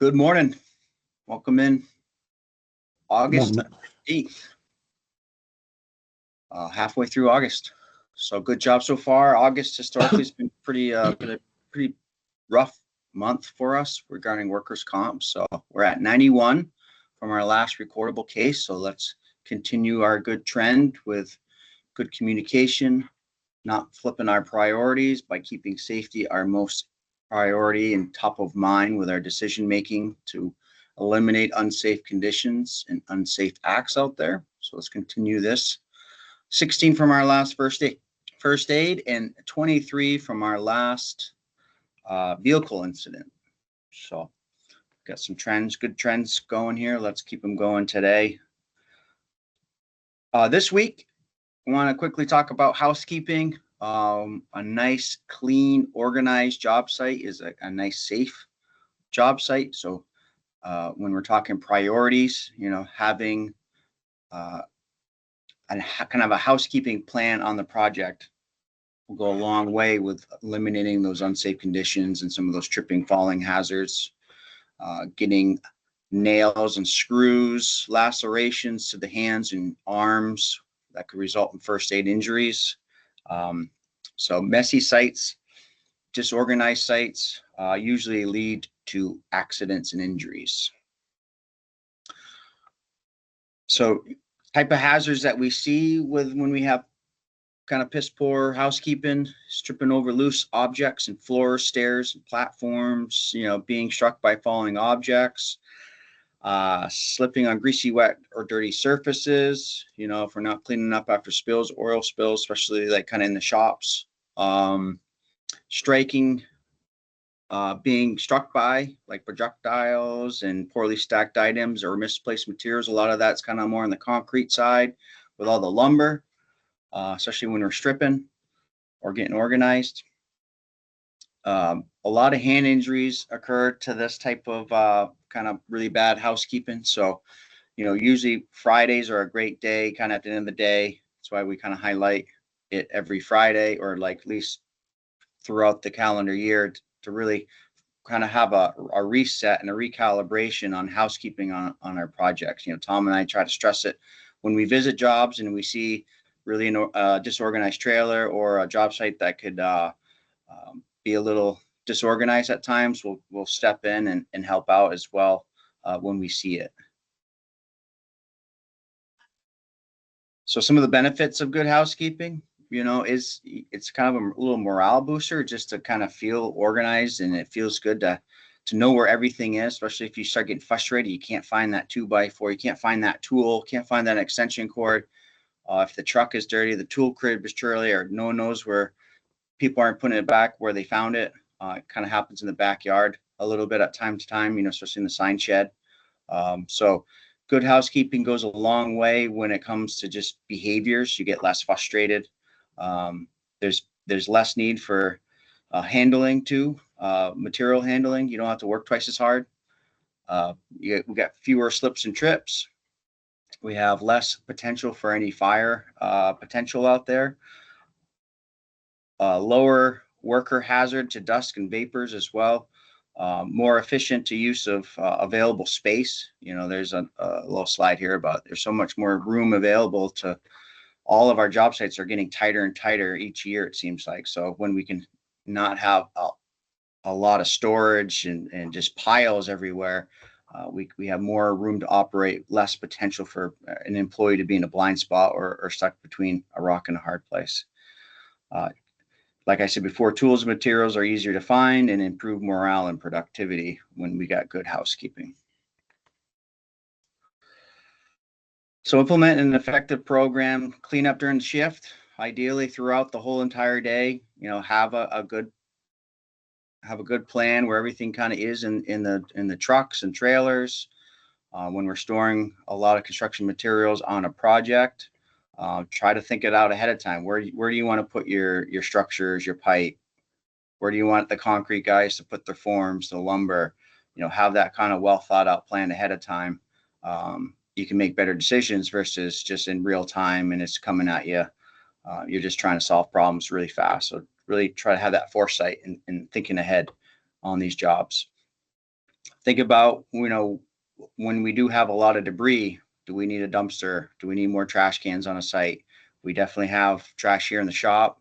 Good morning. Welcome in August Morning. 8th, halfway through August. So good job so far. August historically has been been a pretty rough month for us regarding workers' comp. So we're at 91 from our last recordable case. So let's continue our good trend with good communication, not flipping our priorities by keeping safety our most priority and top of mind with our decision making to eliminate unsafe conditions and unsafe acts out there. So let's continue this. 16 from our last first aid and 23 from our last vehicle incident. So got some trends, good trends going here. Let's keep them going today. This week, I want to quickly talk about housekeeping. A nice, clean, organized job site is a nice, safe job site. So when we're talking priorities, having kind of a housekeeping plan on the project will go a long way with eliminating those unsafe conditions and some of those tripping, falling hazards, getting nails and screws, lacerations to the hands and arms that could result in first aid injuries. So messy sites, disorganized sites usually lead to accidents and injuries. So type of hazards that we see when we have kind of piss poor housekeeping, stripping over loose objects and floors, stairs, and platforms, being struck by falling objects, slipping on greasy, wet, or dirty surfaces, if we're not cleaning up after spills, oil spills, especially like kind of in the shops, striking, being struck by like projectiles and poorly stacked items or misplaced materials. A lot of that's kind of more on the concrete side with all the lumber, especially when we're stripping or getting organized. A lot of hand injuries occur to this type of kind of really bad housekeeping. So, usually Fridays are a great day, kind of at the end of the day. That's why we kind of highlight it every Friday, or like at least throughout the calendar year, to really kind of have a reset and a recalibration on housekeeping on our projects. Tom and I try to stress it when we visit jobs and we see really a disorganized trailer or a job site that could be a little disorganized at times. We'll step in and help out as well when we see it. So some of the benefits of good housekeeping, is it's kind of a little morale booster just to kind of feel organized, and it feels good to know where everything is, especially if you start getting frustrated. You can't find that 2x4, you can't find that tool, can't find that extension cord. If the truck is dirty, the tool crib is dirty, or no one knows where people aren't putting it back where they found it. It kind of happens in the backyard a little bit at time to time, especially in the sign shed. So good housekeeping goes a long way when it comes to just behaviors. You get less frustrated. There's less need for handling too, material handling. You don't have to work twice as hard. We got fewer slips and trips. We have less potential for any fire potential out there. Lower worker hazard to dust and vapors as well. More efficient to use of available space. There's a little slide here about there's so much more room available to all of our job sites are getting tighter and tighter each year, it seems like. So when we can not have a lot of storage and just piles everywhere, we have more room to operate, less potential for an employee to be in a blind spot or stuck between a rock and a hard place. Like I said before, tools and materials are easier to find and improve morale and productivity when we got good housekeeping. So implement an effective program, clean up during the shift, ideally throughout the whole entire day. Have a good plan where everything kind of is in the trucks and trailers. When we're storing a lot of construction materials on a project, try to think it out ahead of time. Where do you want to put your structures, your pipe? Where do you want the concrete guys to put their forms, the lumber? Have that kind of well thought out plan ahead of time. You can make better decisions versus just in real time and it's coming at you. You're just trying to solve problems really fast. So really try to have that foresight and thinking ahead on these jobs. Think about, when we do have a lot of debris, do we need a dumpster? Do we need more trash cans on a site? We definitely have trash here in the shop,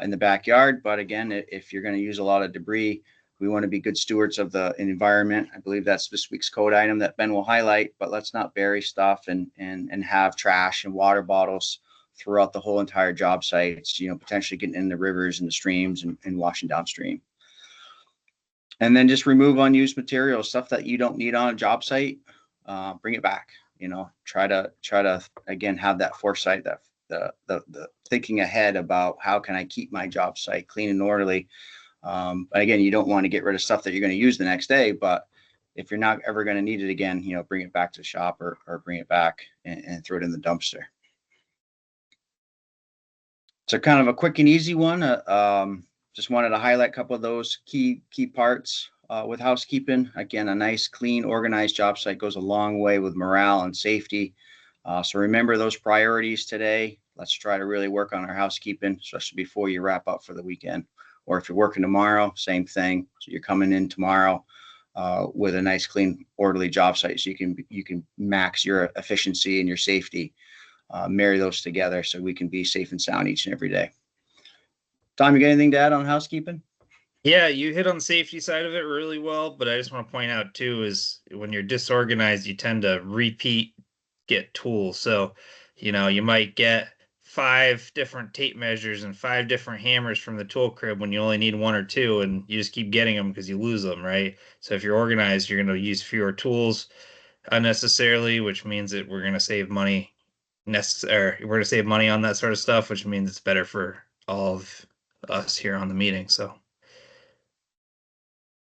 in the backyard. But again, if you're going to use a lot of debris, we want to be good stewards of the environment. I believe that's this week's code item that Ben will highlight, but let's not bury stuff and have trash and water bottles throughout the whole entire job site. It's, potentially getting in the rivers and the streams and washing downstream. And then just remove unused materials, stuff that you don't need on a job site. Bring it back. Try to again have that foresight, that the thinking ahead about how can I keep my job site clean and orderly. But again, you don't want to get rid of stuff that you're going to use the next day. But if you're not ever going to need it again, bring it back to the shop or bring it back and throw it in the dumpster. So kind of a quick and easy one. Just wanted to highlight a couple of those key parts with housekeeping. Again, a nice, clean, organized job site goes a long way with morale and safety. So remember those priorities today. Let's try to really work on our housekeeping, especially before you wrap up for the weekend. Or if you're working tomorrow, same thing. So you're coming in tomorrow with a nice, clean, orderly job site, so you can max your efficiency and your safety. Marry those together so we can be safe and sound each and every day. Tom, you got anything to add on housekeeping? Yeah, you hit on the safety side of it really well, but I just want to point out too is when you're disorganized, you tend to get tools. So, you might get 5 different tape measures and 5 different hammers from the tool crib when you only need 1 or 2, and you just keep getting them because you lose them, right? So if you're organized, you're going to use fewer tools unnecessarily, which means that we're going to save money. We're going to save money on that sort of stuff, which means it's better for all of us here on the meeting. So.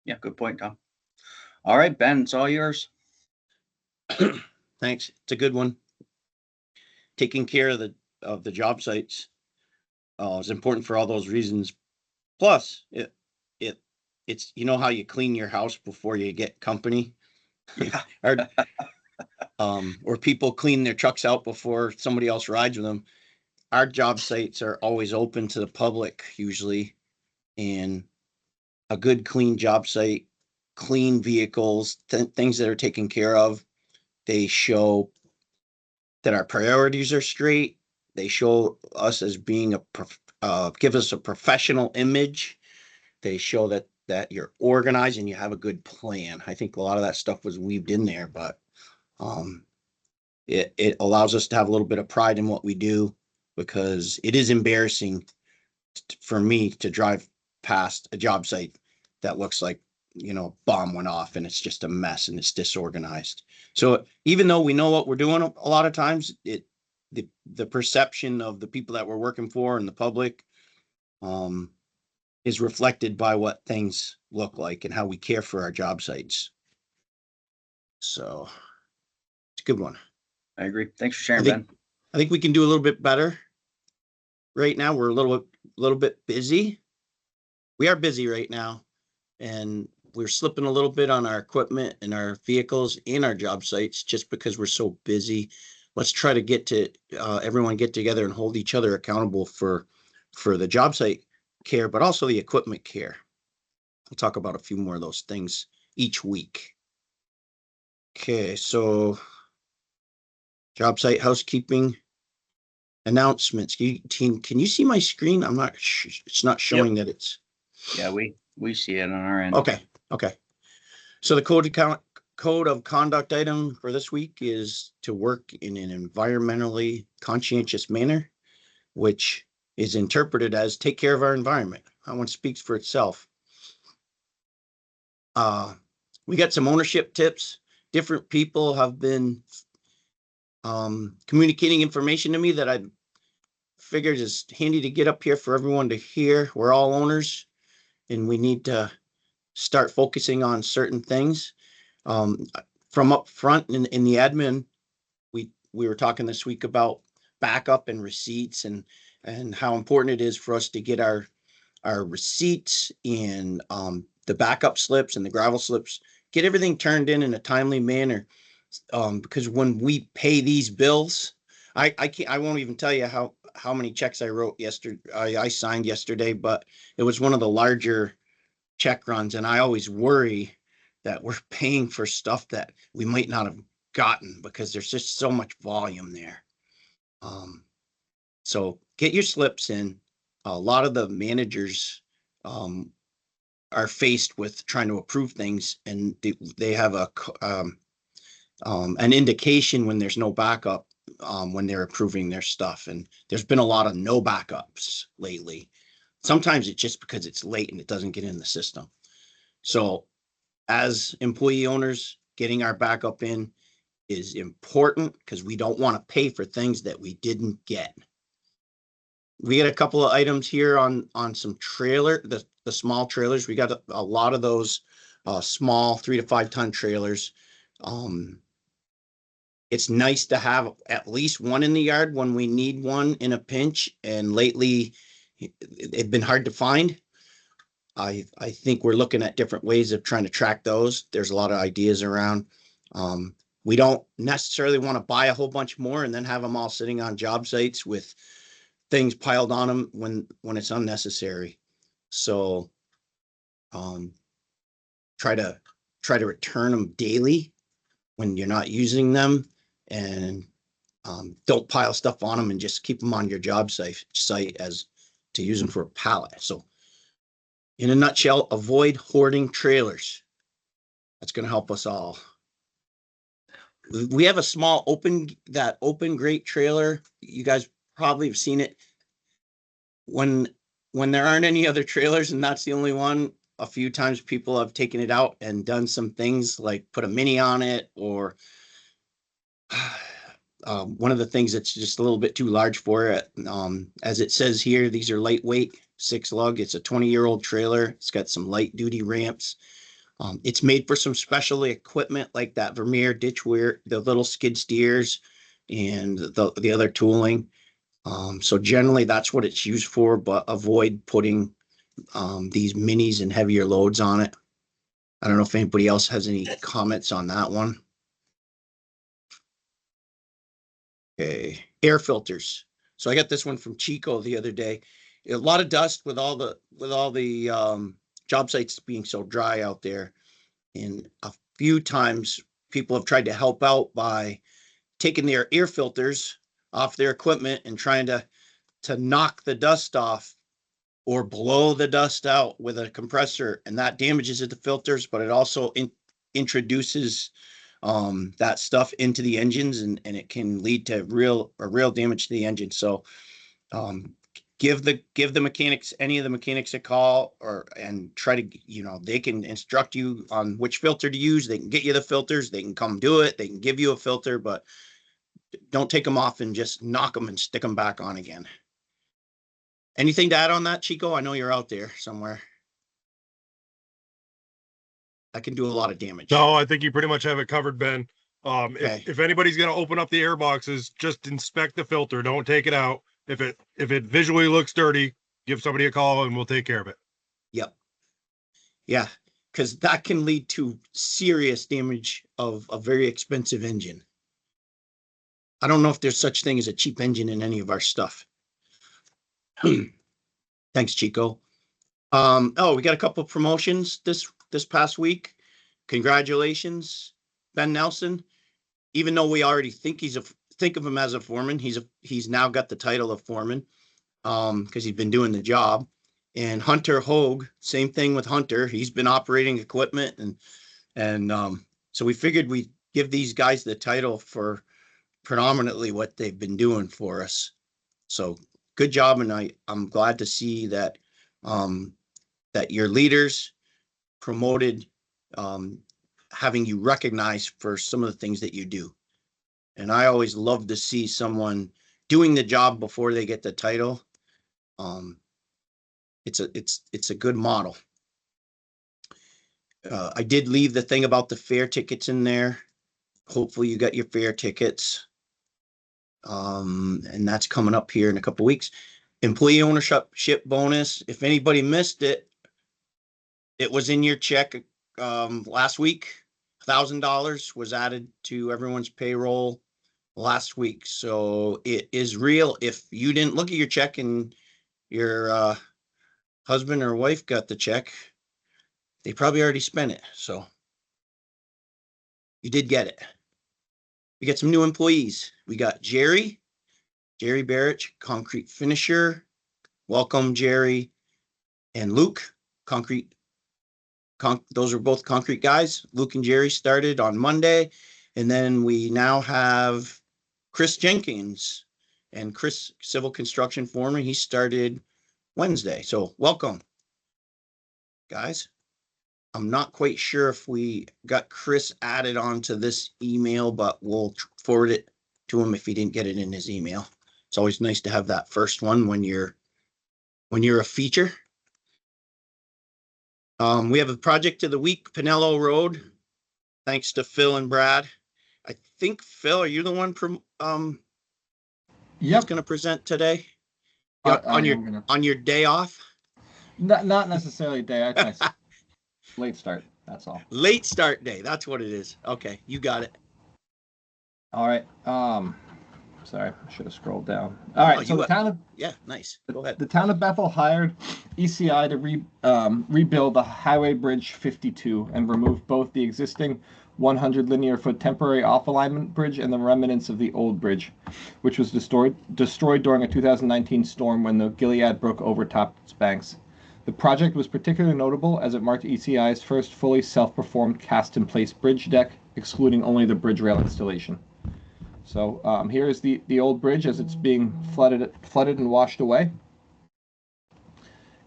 Yeah, good point, Tom. All right, Ben, it's all yours. Thanks. It's a good one. Taking care of the job sites is important for all those reasons. Plus, it's how you clean your house before you get company. Yeah. Or people clean their trucks out before somebody else rides with them. Our job sites are always open to the public usually, and a good clean job site, clean vehicles, things that are taken care of. They show that our priorities are straight. They show us as being give us a professional image. They show that you're organized and you have a good plan. I think a lot of that stuff was weaved in there, but it allows us to have a little bit of pride in what we do, because it is embarrassing for me to drive past a job site that looks like, bomb went off and it's just a mess and it's disorganized. So even though we know what we're doing, a lot of times the perception of the people that we're working for and the public is reflected by what things look like and how we care for our job sites. So it's a good one. I agree. Thanks for sharing, Ben. I think we can do a little bit better. Right now, we're a little bit busy. We are busy right now, and we're slipping a little bit on our equipment and our vehicles and our job sites just because we're so busy. Let's try to everyone get together and hold each other accountable for the job site care, but also the equipment care. We'll talk about a few more of those things each week. Okay, so job site housekeeping announcements. Team, can you see my screen? I'm not it's not showing that it's. Yeah, we see it on our end. Okay. So the code of conduct item for this week is to work in an environmentally conscientious manner, which is interpreted as take care of our environment. That one speaks for itself. We got some ownership tips. Different people have been communicating information to me that I figured is handy to get up here for everyone to hear. We're all owners, and we need to start focusing on certain things. From up front in the admin, we were talking this week about backup and receipts and how important it is for us to get our receipts and the backup slips and the gravel slips, get everything turned in a timely manner. Because when we pay these bills, I won't even tell you how many checks I wrote yesterday. I signed yesterday, but it was one of the larger check runs, and I always worry that we're paying for stuff that we might not have gotten because there's just so much volume there. So get your slips in. A lot of the managers are faced with trying to approve things, and they have an indication when there's no backup when they're approving their stuff. And there's been a lot of no backups lately. Sometimes it's just because it's late and it doesn't get in the system. So as employee owners, getting our backup in is important because we don't want to pay for things that we didn't get. We got a couple of items here on some trailer, the small trailers. We got a lot of those small 3 to 5 ton trailers. It's nice to have at least one in the yard when we need one in a pinch. And lately, it's been hard to find. I think we're looking at different ways of trying to track those. There's a lot of ideas around. We don't necessarily want to buy a whole bunch more and then have them all sitting on job sites with things piled on them when it's unnecessary. So try to return them daily when you're not using them, and don't pile stuff on them and just keep them on your job site as to use them for a pallet. So in a nutshell, avoid hoarding trailers. That's going to help us all. We have a small open grate trailer. You guys probably have seen it. When there aren't any other trailers and that's the only one, a few times people have taken it out and done some things like put a mini on it, or one of the things that's just a little bit too large for it. As it says here, these are lightweight 6 lug. It's a 20-year-old trailer. It's got some light duty ramps. It's made for some special equipment like that Vermeer ditch weir, the little skid steers and the other tooling. So generally that's what it's used for, but avoid putting these minis and heavier loads on it. I don't know if anybody else has any comments on that one. Okay, air filters. So I got this one from Chico the other day. A lot of dust with all the job sites being so dry out there. And a few times people have tried to help out by taking their air filters off their equipment and trying to knock the dust off or blow the dust out with a compressor, and that damages the filters, but it also introduces that stuff into the engines, and it can lead to real damage to the engine. So give the mechanics, any of the mechanics, a call, and try to, they can instruct you on which filter to use. They can get you the filters, they can come do it, they can give you a filter, but don't take them off and just knock them and stick them back on again. Anything to add on that, Chico? I know you're out there somewhere. I can do a lot of damage. No, I think you pretty much have it covered, Ben. Okay. If anybody's going to open up the air boxes, just inspect the filter. Don't take it out. If it visually looks dirty, give somebody a call and we'll take care of it. Yep. Yeah, because that can lead to serious damage of a very expensive engine. I don't know if there's such thing as a cheap engine in any of our stuff. Thanks, Chico. Oh, we got a couple of promotions this past week. Congratulations, Ben Nelson. Even though we already think of him as a foreman, he's now got the title of foreman because he's been doing the job. And Hunter Hogue, same thing with Hunter. He's been operating equipment, and so we figured we'd give these guys the title for predominantly what they've been doing for us. So good job, and I'm glad to see that that your leaders promoted having you recognized for some of the things that you do. And I always love to see someone doing the job before they get the title. It's a good model. I did leave the thing about the fare tickets in there. Hopefully you got your fare tickets. And that's coming up here in a couple of weeks. Employee ownership bonus. If anybody missed it, it was in your check last week. $1,000 was added to everyone's payroll last week. So it is real. If you didn't look at your check and your husband or wife got the check, they probably already spent it. So You did get it. We got some new employees. We got Jerry Barrett, concrete finisher. Welcome, Jerry. And Luke, concrete. Those are both concrete guys. Luke and Jerry started on Monday. And then we now have Chris Jenkins, and Chris, civil construction foreman. He started Wednesday. So welcome, guys. I'm not quite sure if we got Chris added onto this email, but we'll forward it to him if he didn't get it in his email. It's always nice to have that first one when you're a feature. We have a project of the week, Pinello Road. Thanks to Phil and Brad. I think, Phil, are you the one Yep. going to present today? On your day off? Not necessarily day. Late start. That's all. Late start day. That's what it is. Okay, you got it. All right. Sorry, I should have scrolled down. All right. So the town of nice. Go ahead. The town of Bethel hired ECI to rebuild the Highway Bridge 52 and remove both the existing 100 linear foot temporary off alignment bridge and the remnants of the old bridge, which was destroyed during a 2019 storm when the Gilead Brook overtopped its banks. The project was particularly notable as it marked ECI's first fully self-performed cast-in-place bridge deck, excluding only the bridge rail installation. So here is the old bridge as it's being flooded and washed away.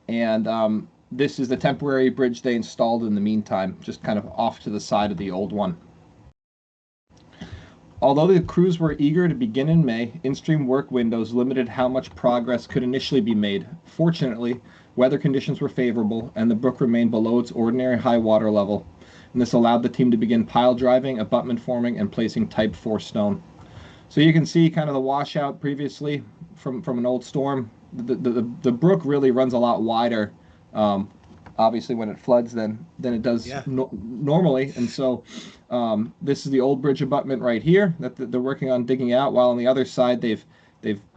And this is the temporary bridge they installed in the meantime, just kind of off to the side of the old one. Although the crews were eager to begin in May, in-stream work windows limited how much progress could initially be made. Fortunately, weather conditions were favorable and the brook remained below its ordinary high water level. And this allowed the team to begin pile driving, abutment forming, and placing type 4 stone. So you can see kind of the washout previously from an old storm. The brook really runs a lot wider, obviously when it floods than it does normally. And so this is the old bridge abutment right here that they're working on digging out, while on the other side they've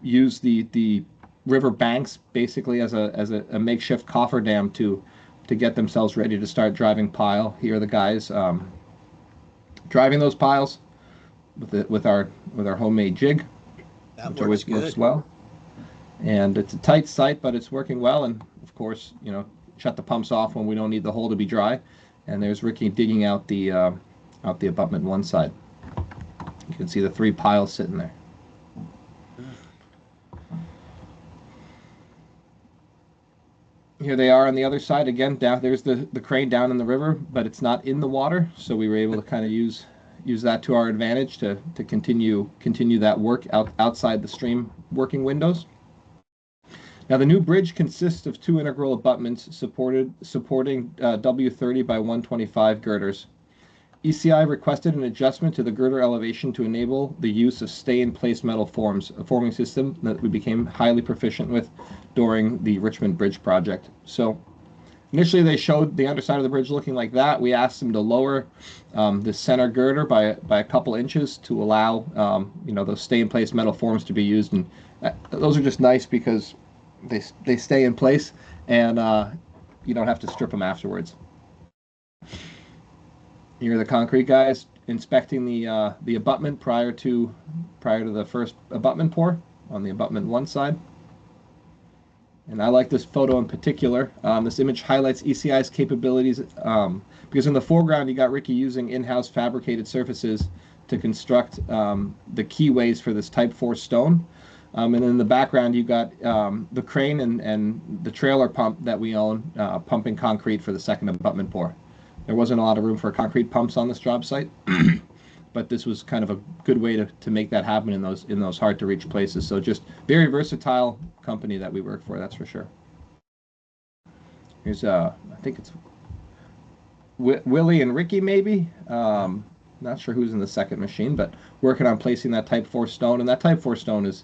used the river banks basically as a makeshift cofferdam to get themselves ready to start driving pile. Here are the guys driving those piles with our homemade jig, which always works well. And it's a tight site, but it's working well. And of course, shut the pumps off when we don't need the hole to be dry. And there's Ricky digging out the abutment one side. You can see the 3 piles sitting there. Here they are on the other side again. Down there's the crane down in the river, but it's not in the water, so we were able to kind of use that to our advantage to continue that work outside the stream working windows. Now the new bridge consists of 2 integral abutments supporting W30 by 125 girders. ECI requested an adjustment to the girder elevation to enable the use of stay-in-place metal forms, a forming system that we became highly proficient with during the Richmond Bridge project. So initially they showed the underside of the bridge looking like that. We asked them to lower the center girder by a couple inches to allow those stay-in-place metal forms to be used, and those are just nice because they stay in place and you don't have to strip them afterwards. Here are the concrete guys inspecting the abutment prior to the first abutment pour on the abutment one side. And I like this photo in particular. This image highlights ECI's capabilities because in the foreground you got Ricky using in-house fabricated surfaces to construct the keyways for this Type 4 stone. And in the background you got the crane and the trailer pump that we own pumping concrete for the second abutment pour. There wasn't a lot of room for concrete pumps on this job site, but this was kind of a good way to make that happen in those hard to reach places. So just very versatile company that we work for, that's for sure. Here's I think it's Willie and Ricky maybe. Not sure who's in the second machine, but working on placing that Type 4 stone. And that Type 4 stone is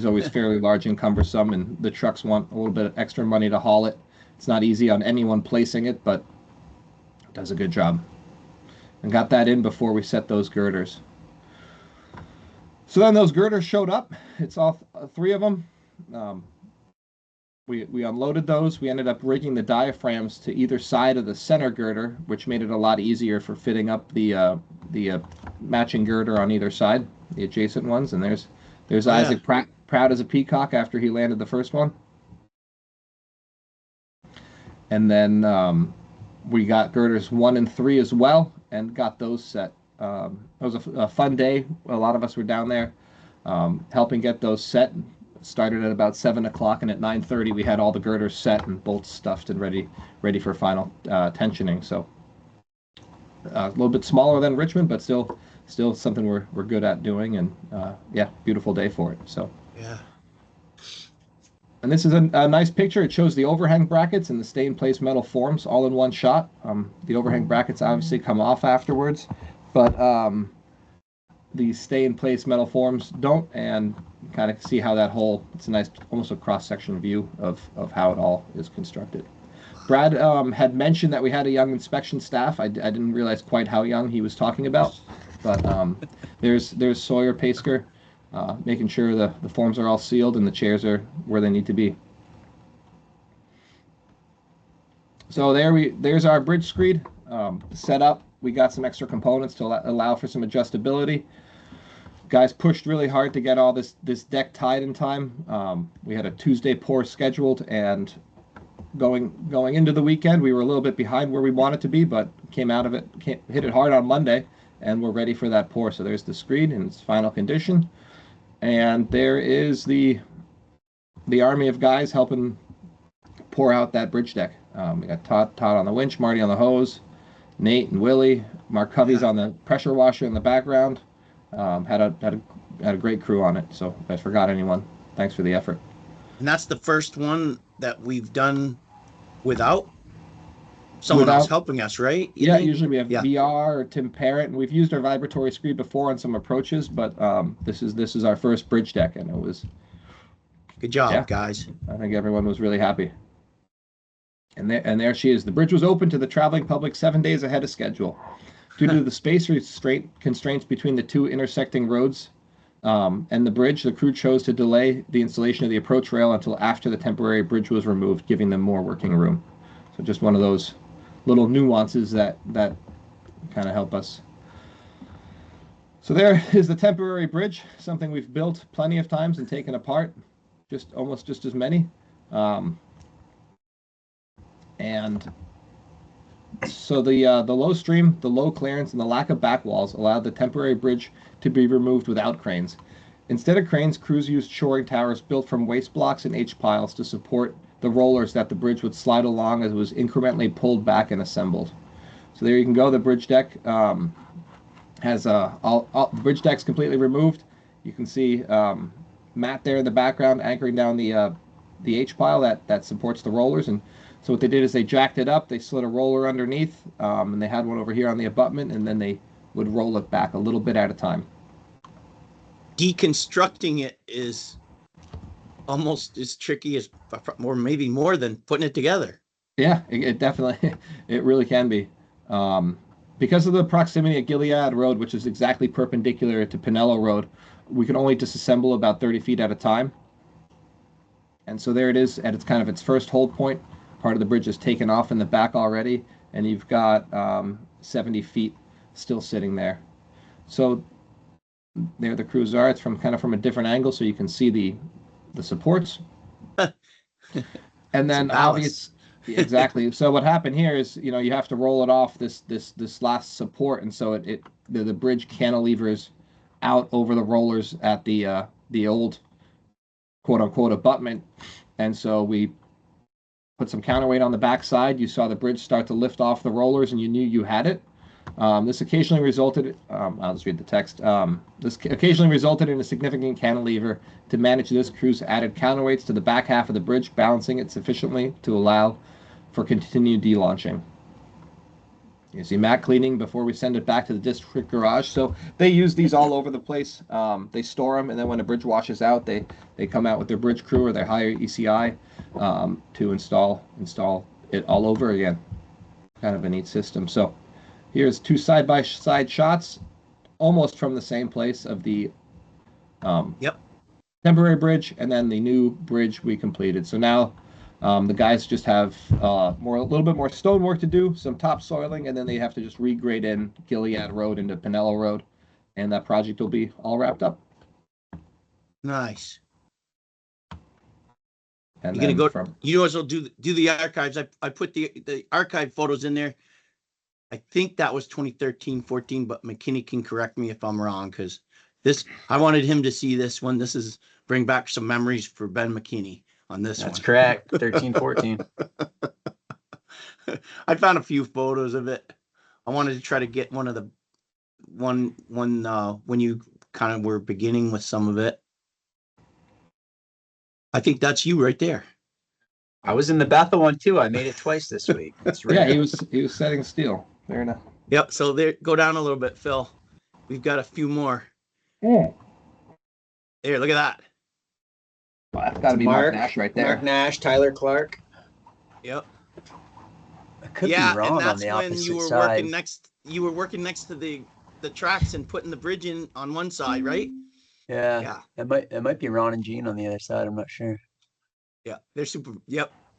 always fairly large and cumbersome, and the trucks want a little bit of extra money to haul it. It's not easy on anyone placing it, but it does a good job. And got that in before we set those girders. So then those girders showed up. It's all 3 of them. we unloaded those. We ended up rigging the diaphragms to either side of the center girder, which made it a lot easier for fitting up the matching girder on either side, the adjacent ones. And there's Oh, yeah. Isaac proud as a peacock after he landed the first one. And then we got girders 1 and 3 as well, and got those set. It was a fun day. A lot of us were down there helping get those set. Started at about 7 o'clock, and at 9:30 we had all the girders set and bolts stuffed and ready for final tensioning. So a little bit smaller than Richmond, but still something we're good at doing. And yeah, beautiful day for it. So Yeah. and this is a nice picture. It shows the overhang brackets and the stay-in-place metal forms all in one shot. The overhang brackets obviously come off afterwards, but the stay-in-place metal forms don't, and kind of see how that whole, it's a nice, almost a cross-section view of how it all is constructed. Brad had mentioned that we had a young inspection staff. I didn't realize quite how young he was talking about, but there's Sawyer Pasker, making sure the forms are all sealed and the chairs are where they need to be. So there's our bridge screed set up. We got some extra components to allow for some adjustability. Guys pushed really hard to get all this deck tied in time. We had a Tuesday pour scheduled, and going into the weekend, we were a little bit behind where we wanted to be, but came out of it, hit it hard on Monday, and we're ready for that pour. So there's the screed in its final condition. And there is the army of guys helping pour out that bridge deck. We got Todd on the winch, Marty on the hose, Nate and Willie, Mark Covey's on the pressure washer in the background. Had a great crew on it. So if I forgot anyone, thanks for the effort. And that's the first one that we've done without someone else helping us, right? Yeah, usually we have VR or Tim Parrott, and we've used our vibratory screed before on some approaches, but this is our first bridge deck, and it was good job, guys. I think everyone was really happy. And there she is. The bridge was open to the traveling public 7 days ahead of schedule. Due to the space constraints between the two intersecting roads and the bridge, the crew chose to delay the installation of the approach rail until after the temporary bridge was removed, giving them more working room. So just one of those little nuances that kind of help us. So there is the temporary bridge, something we've built plenty of times and taken apart, almost just as many. And so the low stream, the low clearance, and the lack of back walls allowed the temporary bridge to be removed without cranes. Instead of cranes, crews used shoring towers built from waste blocks and H-piles to support the rollers that the bridge would slide along as it was incrementally pulled back and assembled. So there you can go. The bridge deck has the bridge deck's completely removed. You can see Matt there in the background anchoring down the H-pile that supports the rollers. And so what they did is they jacked it up, they slid a roller underneath, and they had one over here on the abutment, and then they would roll it back a little bit at a time. Deconstructing it is almost as tricky as, or maybe more than putting it together. Yeah, it definitely, it really can be. Because of the proximity of Gilead Road, which is exactly perpendicular to Pinello Road, we can only disassemble about 30 feet at a time. And so there it is at its first hold point. Part of the bridge is taken off in the back already, and you've got 70 feet still sitting there. So there the crews are. It's from a different angle, so you can see the supports. And then exactly. So what happened here is, you have to roll it off this last support, and so the bridge cantilevers out over the rollers at the old quote unquote abutment, and so we put some counterweight on the backside. You saw the bridge start to lift off the rollers, and you knew you had it. This occasionally resulted, I'll just read the text. This occasionally resulted in a significant cantilever. To manage this, crews added counterweights to the back half of the bridge, balancing it sufficiently to allow for continued de-launching. You see Matt cleaning before we send it back to the district garage. So they use these all over the place. They store them, and then when a bridge washes out, they come out with their bridge crew or they hire ECI to install it all over again. Kind of a neat system. So here's two side-by-side shots, almost from the same place of the temporary bridge, and then the new bridge we completed. So now The guys just have a little bit more stone work to do, some topsoiling, and then they have to just regrade in Gilead Road into Pinello Road, and that project will be all wrapped up. Nice. And You're gonna then go. from You also do the archives. I put the archive photos in there. I think that was 2013, 14, but McKinney can correct me if I'm wrong, because I wanted him to see this one. This is bring back some memories for Ben McKinney on this That's one. correct. 13, 14. I found a few photos of it. I wanted to try to get one of the one when you kind of were beginning with some of it. I think that's you right there. I was in the Bethel one too. I made it twice this week. That's yeah, rare. he was setting steel. Very nice. Yep. So there, go down a little bit, Phil. We've got a few more. Oh, There, look at that. that's got to be Mark Nash right there. Mark Nash, Tyler Clark. Yep. I could Yeah, be wrong and on that's the when opposite you were side. working next. You were working next to the tracks and putting the bridge in on one side, right? Yeah. Yeah. It might be Ron and Gene on the other side. I'm not sure. Yeah, they're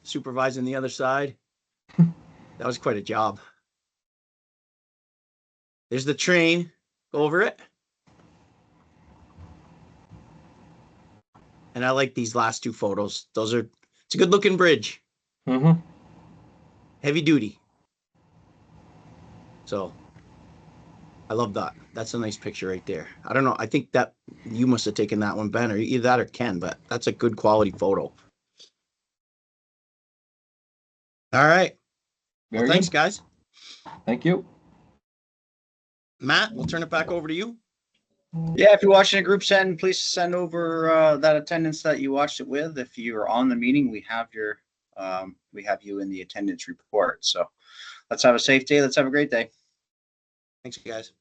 supervising the other side. That was quite a job. There's the train. Go over it. And I like these last two photos. It's a good looking bridge. Mm-hmm. Heavy duty. So I love that. That's a nice picture right there. I don't know. I think that you must have taken that one, Ben, or either that or Ken, but that's a good quality photo. All right. Well, Very thanks, good. guys. Thank you. Matt, we'll turn it back over to you. Yeah, if you're watching a group send, please send over that attendance that you watched it with. If you're on the meeting, we have you in the attendance report. So let's have a safe day. Let's have a great day. Thanks, guys.